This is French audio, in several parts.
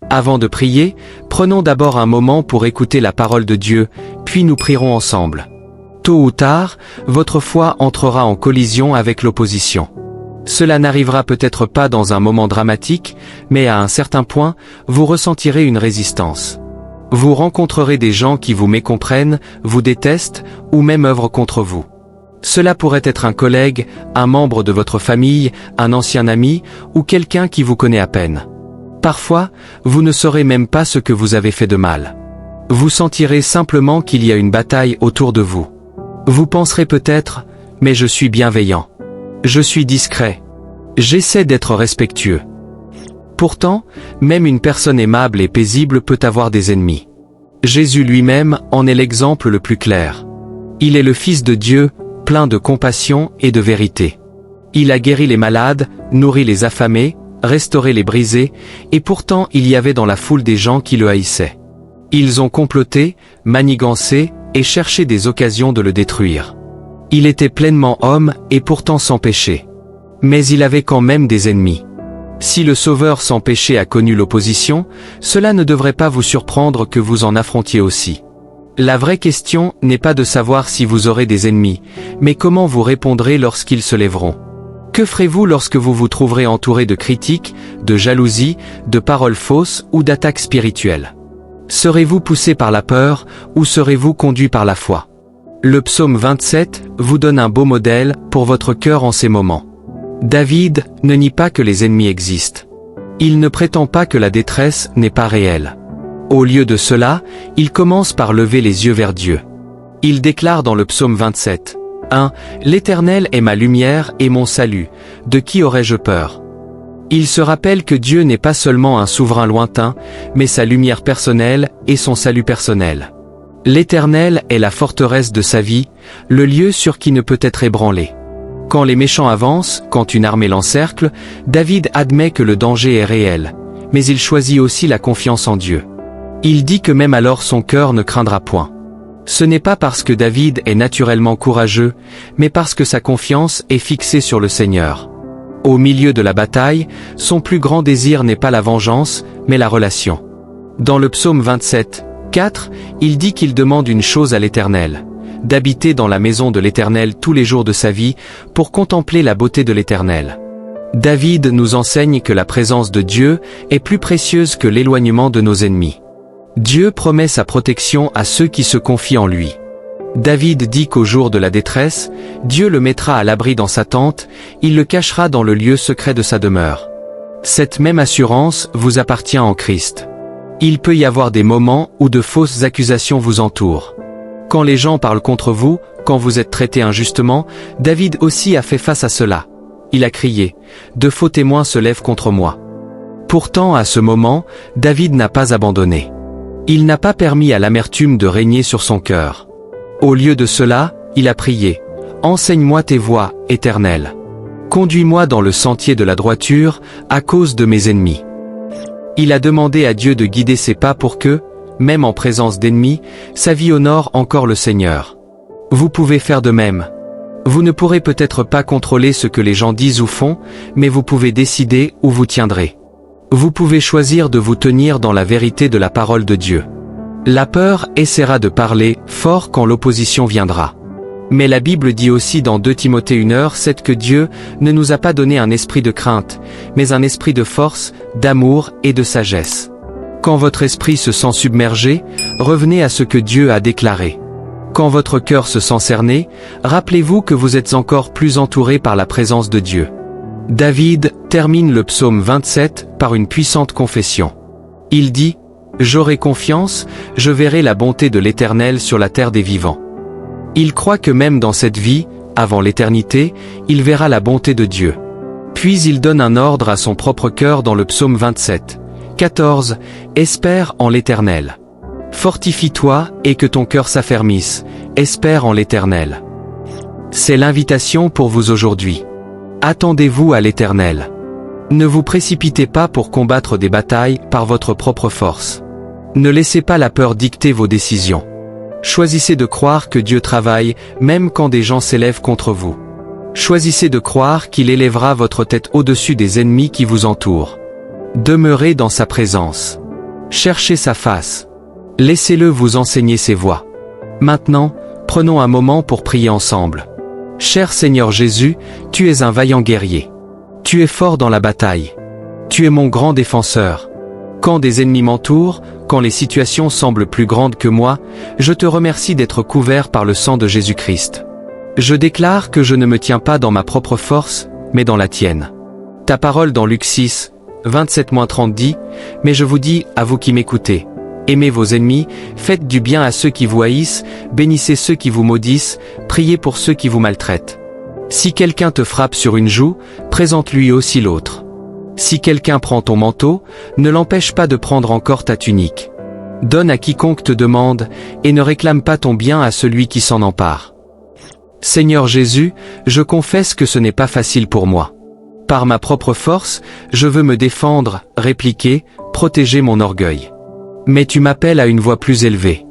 Avant de prier, prenons d'abord un moment pour écouter la parole de Dieu, puis nous prierons ensemble. Tôt ou tard, votre foi entrera en collision avec l'opposition. Cela n'arrivera peut-être pas dans un moment dramatique, mais à un certain point, vous ressentirez une résistance. Vous rencontrerez des gens qui vous mécomprennent, vous détestent, ou même œuvrent contre vous. Cela pourrait être un collègue, un membre de votre famille, un ancien ami, ou quelqu'un qui vous connaît à peine. Parfois, vous ne saurez même pas ce que vous avez fait de mal. Vous sentirez simplement qu'il y a une bataille autour de vous. Vous penserez peut-être, mais je suis bienveillant. Je suis discret. J'essaie d'être respectueux. Pourtant, même une personne aimable et paisible peut avoir des ennemis. Jésus lui-même en est l'exemple le plus clair. Il est le Fils de Dieu, plein de compassion et de vérité. Il a guéri les malades, nourri les affamés, restauré les brisés, et pourtant il y avait dans la foule des gens qui le haïssaient. Ils ont comploté, manigancé, et cherché des occasions de le détruire. Il était pleinement homme, et pourtant sans péché. Mais il avait quand même des ennemis. Si le Sauveur sans péché a connu l'opposition, cela ne devrait pas vous surprendre que vous en affrontiez aussi. La vraie question n'est pas de savoir si vous aurez des ennemis, mais comment vous répondrez lorsqu'ils se lèveront. Que ferez-vous lorsque vous vous trouverez entouré de critiques, de jalousie, de paroles fausses ou d'attaques spirituelles? Serez-vous poussé par la peur, ou serez-vous conduit par la foi? Le psaume 27 vous donne un beau modèle pour votre cœur en ces moments. David ne nie pas que les ennemis existent. Il ne prétend pas que la détresse n'est pas réelle. Au lieu de cela, il commence par lever les yeux vers Dieu. Il déclare dans le psaume 27, 1. L'Éternel est ma lumière et mon salut, de qui aurais-je peur? Il se rappelle que Dieu n'est pas seulement un souverain lointain, mais sa lumière personnelle et son salut personnel. L'Éternel est la forteresse de sa vie, le lieu sur qui ne peut être ébranlé. Quand les méchants avancent, quand une armée l'encercle, David admet que le danger est réel, mais il choisit aussi la confiance en Dieu. Il dit que même alors son cœur ne craindra point. Ce n'est pas parce que David est naturellement courageux, mais parce que sa confiance est fixée sur le Seigneur. Au milieu de la bataille, son plus grand désir n'est pas la vengeance, mais la relation. Dans le psaume 27, 4, il dit qu'il demande une chose à l'Éternel, d'habiter dans la maison de l'Éternel tous les jours de sa vie, pour contempler la beauté de l'Éternel. David nous enseigne que la présence de Dieu est plus précieuse que l'éloignement de nos ennemis. Dieu promet sa protection à ceux qui se confient en lui. David dit qu'au jour de la détresse, Dieu le mettra à l'abri dans sa tente, il le cachera dans le lieu secret de sa demeure. Cette même assurance vous appartient en Christ. Il peut y avoir des moments où de fausses accusations vous entourent. Quand les gens parlent contre vous, quand vous êtes traité injustement, David aussi a fait face à cela. Il a crié, « De faux témoins se lèvent contre moi ». Pourtant, à ce moment, David n'a pas abandonné. Il n'a pas permis à l'amertume de régner sur son cœur. Au lieu de cela, il a prié, « Enseigne-moi tes voies, Éternel. Conduis-moi dans le sentier de la droiture, à cause de mes ennemis. » Il a demandé à Dieu de guider ses pas pour que, même en présence d'ennemis, sa vie honore encore le Seigneur. Vous pouvez faire de même. Vous ne pourrez peut-être pas contrôler ce que les gens disent ou font, mais vous pouvez décider où vous tiendrez. Vous pouvez choisir de vous tenir dans la vérité de la parole de Dieu. La peur essaiera de parler fort quand l'opposition viendra. Mais la Bible dit aussi dans 2 Timothée 1:7 que Dieu ne nous a pas donné un esprit de crainte, mais un esprit de force, d'amour et de sagesse. Quand votre esprit se sent submergé, revenez à ce que Dieu a déclaré. Quand votre cœur se sent cerné, rappelez-vous que vous êtes encore plus entouré par la présence de Dieu. David termine le psaume 27 par une puissante confession. Il dit, « J'aurai confiance, je verrai la bonté de l'Éternel sur la terre des vivants. » Il croit que même dans cette vie, avant l'éternité, il verra la bonté de Dieu. Puis il donne un ordre à son propre cœur dans le psaume 27. 14. Espère en l'Éternel. Fortifie-toi et que ton cœur s'affermisse, espère en l'Éternel. C'est l'invitation pour vous aujourd'hui. Attendez-vous à l'Éternel. Ne vous précipitez pas pour combattre des batailles par votre propre force. Ne laissez pas la peur dicter vos décisions. Choisissez de croire que Dieu travaille, même quand des gens s'élèvent contre vous. Choisissez de croire qu'il élèvera votre tête au-dessus des ennemis qui vous entourent. Demeurez dans sa présence. Cherchez sa face. Laissez-le vous enseigner ses voies. Maintenant, prenons un moment pour prier ensemble. Cher Seigneur Jésus, tu es un vaillant guerrier. Tu es fort dans la bataille. Tu es mon grand défenseur. Quand des ennemis m'entourent, quand les situations semblent plus grandes que moi, je te remercie d'être couvert par le sang de Jésus-Christ. Je déclare que je ne me tiens pas dans ma propre force, mais dans la tienne. Ta parole dans Luc 6, 27-30 dit, « Mais je vous dis, à vous qui m'écoutez, aimez vos ennemis, faites du bien à ceux qui vous haïssent, bénissez ceux qui vous maudissent, priez pour ceux qui vous maltraitent. Si quelqu'un te frappe sur une joue, présente-lui aussi l'autre. Si quelqu'un prend ton manteau, ne l'empêche pas de prendre encore ta tunique. Donne à quiconque te demande, et ne réclame pas ton bien à celui qui s'en empare. » Seigneur Jésus, je confesse que ce n'est pas facile pour moi. Par ma propre force, je veux me défendre, répliquer, protéger mon orgueil. Mais tu m'appelles à une voie plus élevée.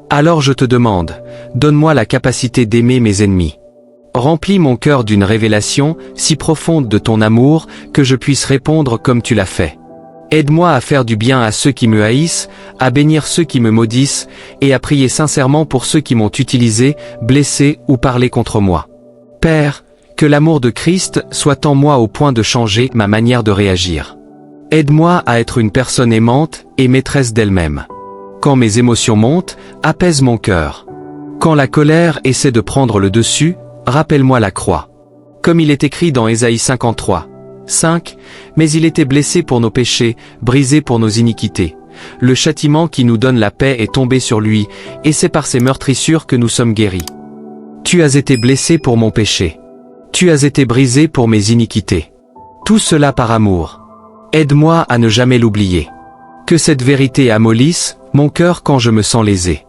Alors je te demande, donne-moi la capacité d'aimer mes ennemis. Remplis mon cœur d'une révélation si profonde de ton amour que je puisse répondre comme tu l'as fait. Aide-moi à faire du bien à ceux qui me haïssent, à bénir ceux qui me maudissent, et à prier sincèrement pour ceux qui m'ont utilisé, blessé ou parlé contre moi. Père, que l'amour de Christ soit en moi au point de changer ma manière de réagir. Aide-moi à être une personne aimante et maîtresse d'elle-même. Quand mes émotions montent, apaise mon cœur. Quand la colère essaie de prendre le dessus, rappelle-moi la croix. Comme il est écrit dans Ésaïe 53, 5, « Mais il était blessé pour nos péchés, brisé pour nos iniquités. Le châtiment qui nous donne la paix est tombé sur lui, et c'est par ses meurtrissures que nous sommes guéris. Tu as été blessé pour mon péché. Tu as été brisé pour mes iniquités. Tout cela par amour. Aide-moi à ne jamais l'oublier. Que cette vérité amollisse mon cœur quand je me sens lésé.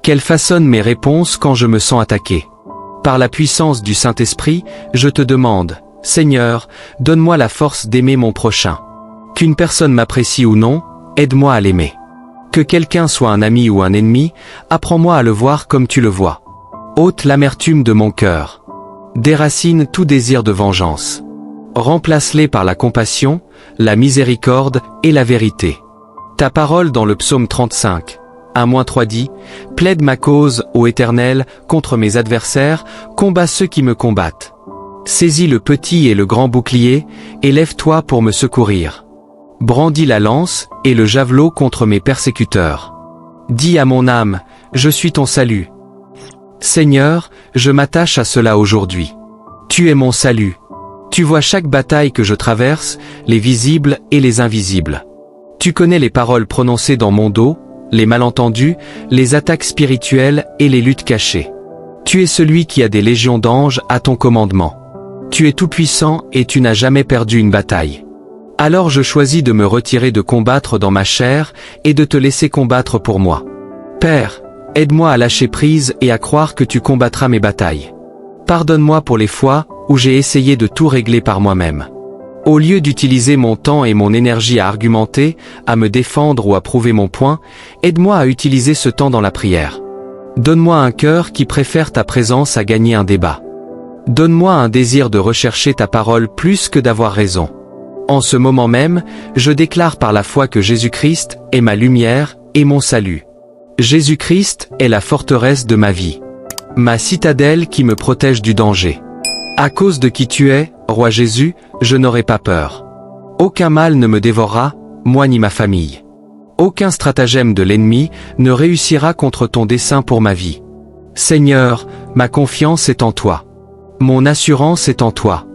Qu'elle façonne mes réponses quand je me sens attaqué. Par la puissance du Saint-Esprit, je te demande, Seigneur, donne-moi la force d'aimer mon prochain. Qu'une personne m'apprécie ou non, aide-moi à l'aimer. Que quelqu'un soit un ami ou un ennemi, apprends-moi à le voir comme tu le vois. Ôte l'amertume de mon cœur. Déracine tout désir de vengeance. Remplace-les par la compassion, la miséricorde et la vérité. Ta parole dans le psaume 35, 1-3 dit, « Plaide ma cause, ô Éternel, contre mes adversaires, combat ceux qui me combattent. Saisis le petit et le grand bouclier, et lève-toi pour me secourir. Brandis la lance et le javelot contre mes persécuteurs. Dis à mon âme, je suis ton salut. Seigneur, je m'attache à cela aujourd'hui. Tu es mon salut. Tu vois chaque bataille que je traverse, les visibles et les invisibles. Tu connais les paroles prononcées dans mon dos, les malentendus, les attaques spirituelles et les luttes cachées. Tu es celui qui a des légions d'anges à ton commandement. Tu es tout-puissant et tu n'as jamais perdu une bataille. Alors je choisis de me retirer de combattre dans ma chair et de te laisser combattre pour moi. Père, aide-moi à lâcher prise et à croire que tu combattras mes batailles. Pardonne-moi pour les fois où j'ai essayé de tout régler par moi-même. Au lieu d'utiliser mon temps et mon énergie à argumenter, à me défendre ou à prouver mon point, aide-moi à utiliser ce temps dans la prière. Donne-moi un cœur qui préfère ta présence à gagner un débat. Donne-moi un désir de rechercher ta parole plus que d'avoir raison. En ce moment même, je déclare par la foi que Jésus-Christ est ma lumière et mon salut. Jésus-Christ est la forteresse de ma vie. Ma citadelle qui me protège du danger. À cause de qui tu es, Roi Jésus, je n'aurai pas peur. Aucun mal ne me dévorera, moi ni ma famille. Aucun stratagème de l'ennemi ne réussira contre ton dessein pour ma vie. Seigneur, ma confiance est en toi. Mon assurance est en toi.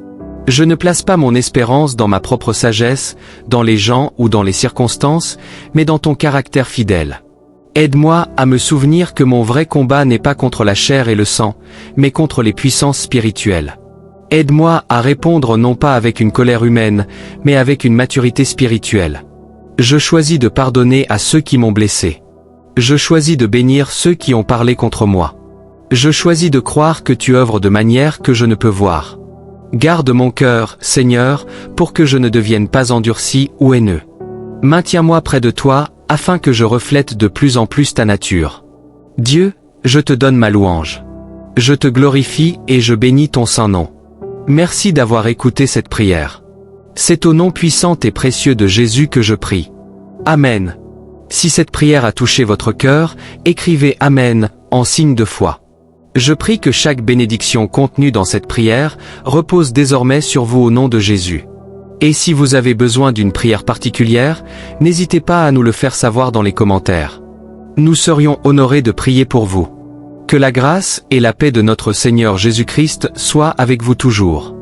Je ne place pas mon espérance dans ma propre sagesse, dans les gens ou dans les circonstances, mais dans ton caractère fidèle. Aide-moi à me souvenir que mon vrai combat n'est pas contre la chair et le sang, mais contre les puissances spirituelles. Aide-moi à répondre non pas avec une colère humaine, mais avec une maturité spirituelle. Je choisis de pardonner à ceux qui m'ont blessé. Je choisis de bénir ceux qui ont parlé contre moi. Je choisis de croire que tu œuvres de manière que je ne peux voir. Garde mon cœur, Seigneur, pour que je ne devienne pas endurci ou haineux. Maintiens-moi près de toi, afin que je reflète de plus en plus ta nature. Dieu, je te donne ma louange. Je te glorifie et je bénis ton saint nom. Merci d'avoir écouté cette prière. C'est au nom puissant et précieux de Jésus que je prie. Amen. Si cette prière a touché votre cœur, écrivez Amen en signe de foi. Je prie que chaque bénédiction contenue dans cette prière repose désormais sur vous au nom de Jésus. Et si vous avez besoin d'une prière particulière, n'hésitez pas à nous le faire savoir dans les commentaires. Nous serions honorés de prier pour vous. Que la grâce et la paix de notre Seigneur Jésus-Christ soient avec vous toujours.